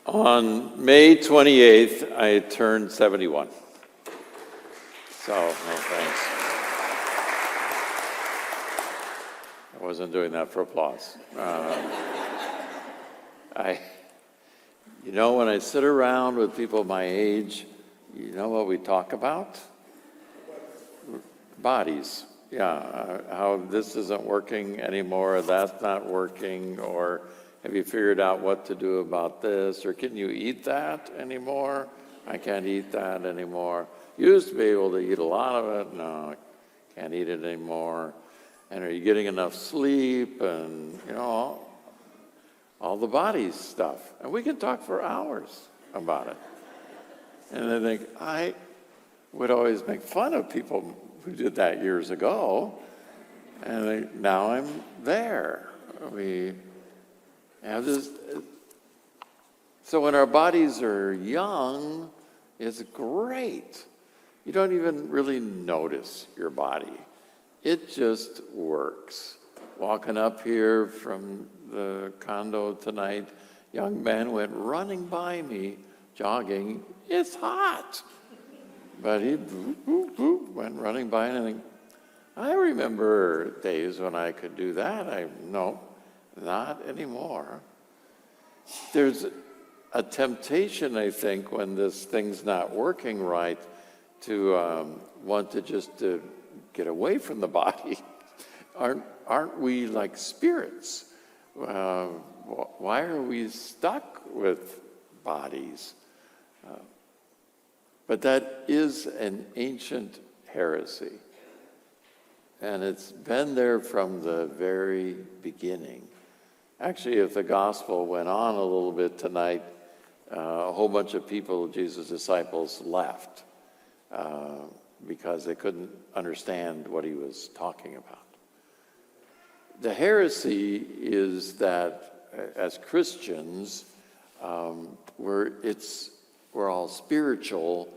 On May 28th, I turned 71. So, no thanks. I wasn't doing that for applause. When I sit around with people my age, you know what we talk about? Bodies. Yeah, how this isn't working anymore, that's not working, or have you figured out what to do about this, or can you eat that anymore? I can't eat that anymore. Used to be able to eat a lot of it, no, I can't eat it anymore. And are you getting enough sleep, and all the body stuff. And we can talk for hours about it. And I think, I would always make fun of people who did that years ago, and now I'm there. We have this. So when our bodies are young, it's great. You don't even really notice your body. It just works. Walking up here from the condo tonight, young man went running by me, jogging. It's hot. But he went running by, and I think, I remember days when I could do that. No, not anymore. There's a temptation, I think, when this thing's not working right, to want to just get away from the body. Aren't we like spirits? Why are we stuck with bodies? But that is an ancient heresy. And it's been there from the very beginning. Actually, if the gospel went on a little bit tonight, a whole bunch of people, Jesus' disciples, left because they couldn't understand what he was talking about. The heresy is that as Christians, we're all spiritual,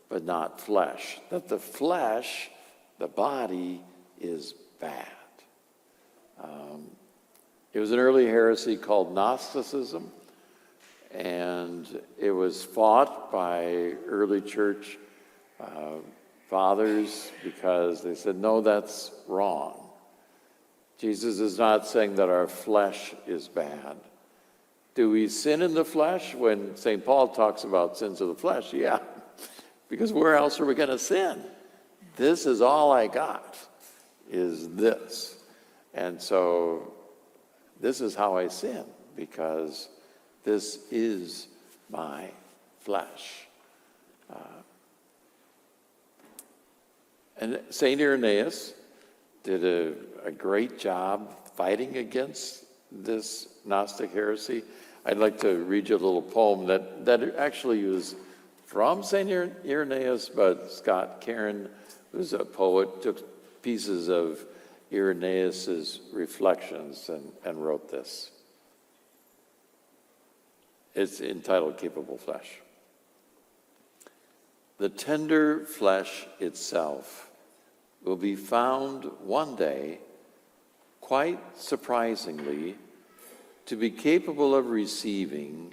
but not flesh. That the flesh, the body, is bad. It was an early heresy called Gnosticism, and it was fought by early church fathers because they said, no, that's wrong. Jesus is not saying that our flesh is bad. Do we sin in the flesh? When St. Paul talks about sins of the flesh, yeah, because where else are we going to sin? This is all I got, is this. And so this is how I sin, because this is my flesh. And St. Irenaeus did a great job fighting against this Gnostic heresy. I'd like to read you a little poem that actually was from St. Irenaeus, but Scott Cairn, who's a poet, took pieces of Irenaeus's reflections and wrote this. It's entitled Capable Flesh. The tender flesh itself will be found one day, quite surprisingly, to be capable of receiving,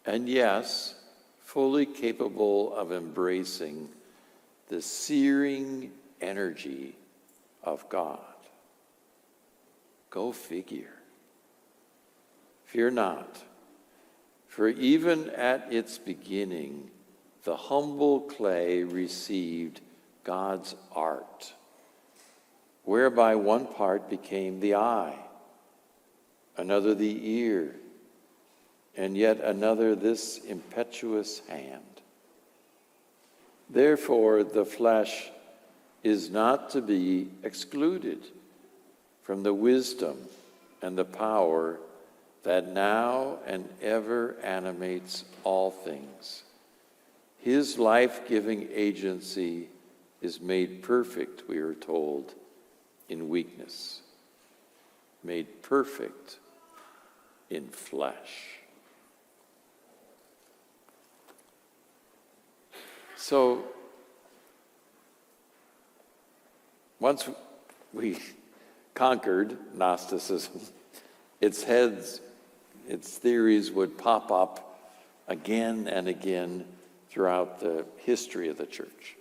and yes, fully capable of embracing the searing energy of God. Go figure. Fear not, for even at its beginning, the humble clay received God's art, whereby one part became the eye, another the ear, and yet another this impetuous hand. Therefore, the flesh is not to be excluded from the wisdom and the power that now and ever animates all things. His life-giving agency is made perfect, we are told, in weakness, made perfect in flesh. So, once we conquered Gnosticism, its theories would pop up again and again throughout the history of the church.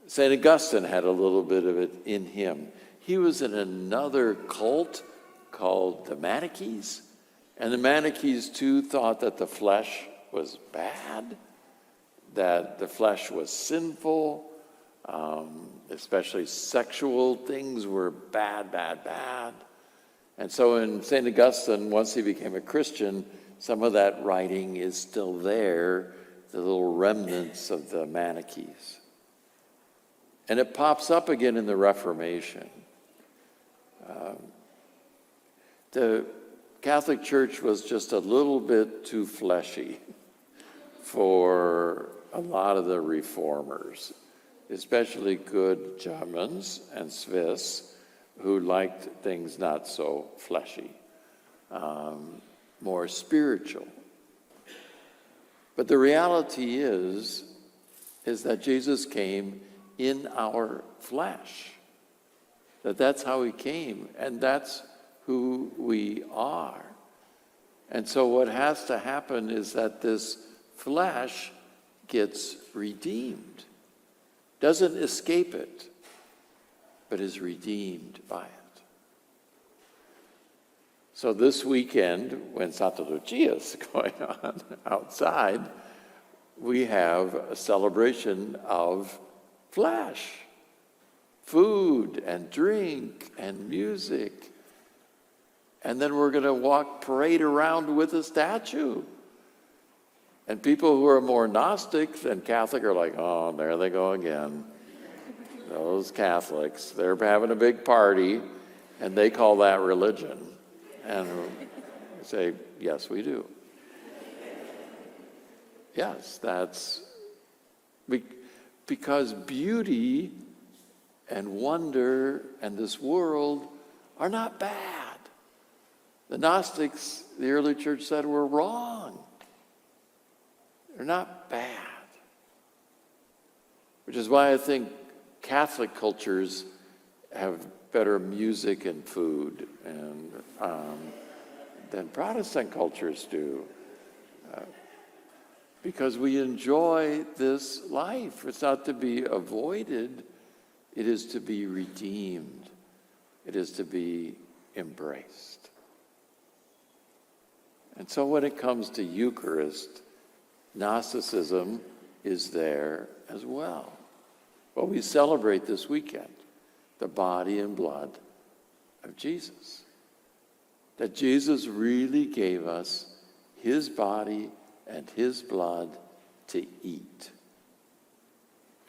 St. Augustine had a little bit of it in him. He was in another cult called the Manichees, and the Manichees too thought that the flesh was bad, that the flesh was sinful, especially sexual things were bad, bad, bad. And so in St. Augustine, once he became a Christian, some of that writing is still there, the little remnants of the Manichees. And it pops up again in the Reformation. The Catholic Church was just a little bit too fleshy for a lot of the reformers, especially good Germans and Swiss who liked things not so fleshy, more spiritual. But the reality is that Jesus came in our flesh, that's how he came, and that's who we are. And so what has to happen is that this flesh gets redeemed, doesn't escape it, but is redeemed by it. So this weekend, when Santa Lucia is going on outside, we have a celebration of flesh, food and drink and music. And then we're going to parade around with a statue. And people who are more Gnostic than Catholic are like, oh, there they go again. Those Catholics, they're having a big party, and they call that religion. And I say, yes, we do. Yes, that's because beauty and wonder and this world are not bad. The Gnostics, the early church said, were wrong. They're not bad. Which is why I think Catholic cultures have better music and food than Protestant cultures do. Because we enjoy this life. It's not to be avoided. It is to be redeemed. It is to be embraced. And so when it comes to Eucharist, Gnosticism is there as well. What we celebrate this weekend, the body and blood of Jesus. That Jesus really gave us his body and his blood to eat.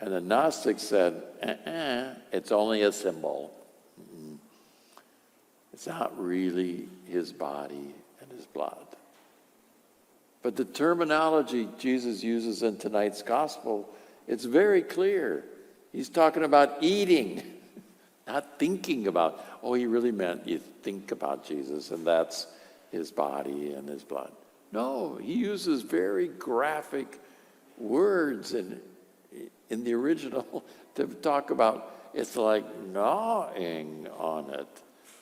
And the Gnostics said, it's only a symbol. It's not really his body and his blood. But the terminology Jesus uses in tonight's gospel, it's very clear. He's talking about eating, not thinking about, he really meant you think about Jesus and that's his body and his blood. No, he uses very graphic words in the original to talk about, it's like gnawing on it.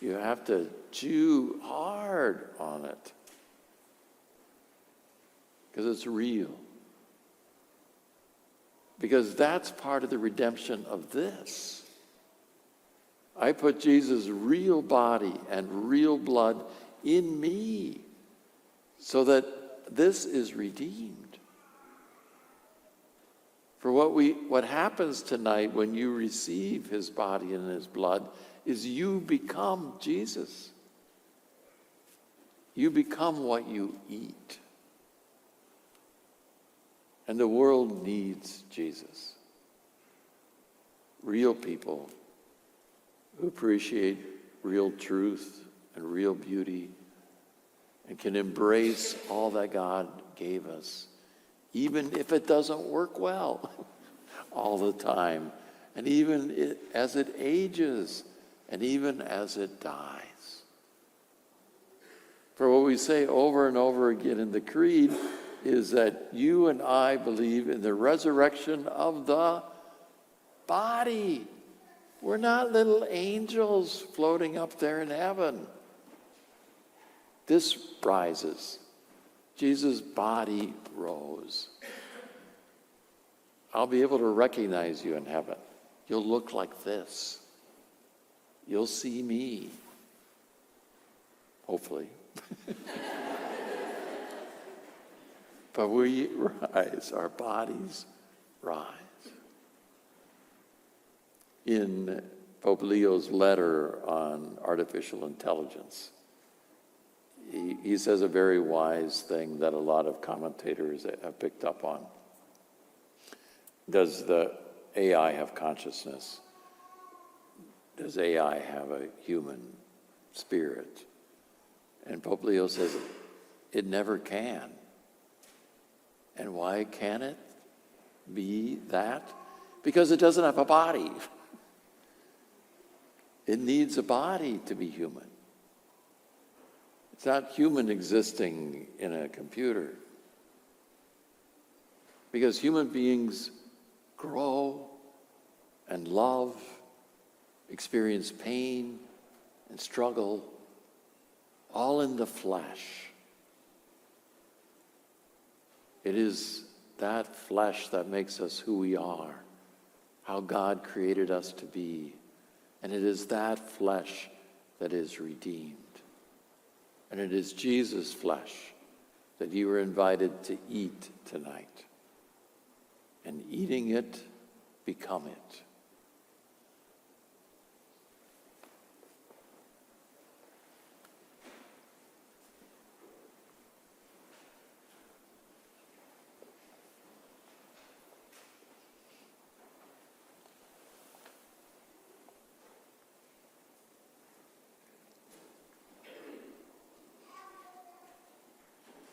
You have to chew hard on it. Because it's real. Because that's part of the redemption of this. I put Jesus' real body and real blood in me so that this is redeemed. For what happens tonight when you receive his body and his blood is you become Jesus. You become what you eat. And the world needs Jesus. Real people who appreciate real truth and real beauty and can embrace all that God gave us, even if it doesn't work well all the time, and even as it ages, and even as it dies. For what we say over and over again in the Creed is that you and I believe in the resurrection of the body. We're not little angels floating up there in heaven. This rises. Jesus' body rose. I'll be able to recognize you in heaven. You'll look like this. You'll see me. Hopefully. But we rise, our bodies rise. In Pope Leo's letter on artificial intelligence, he says a very wise thing that a lot of commentators have picked up on. Does the AI have consciousness? Does AI have a human spirit? And Pope Leo says it never can. And why can it be that? Because it doesn't have a body. It needs a body to be human. It's not human existing in a computer. Because human beings grow and love, experience pain and struggle, all in the flesh. It is that flesh that makes us who we are, how God created us to be. And it is that flesh that is redeemed. And it is Jesus' flesh that you were invited to eat tonight. And eating it, become it.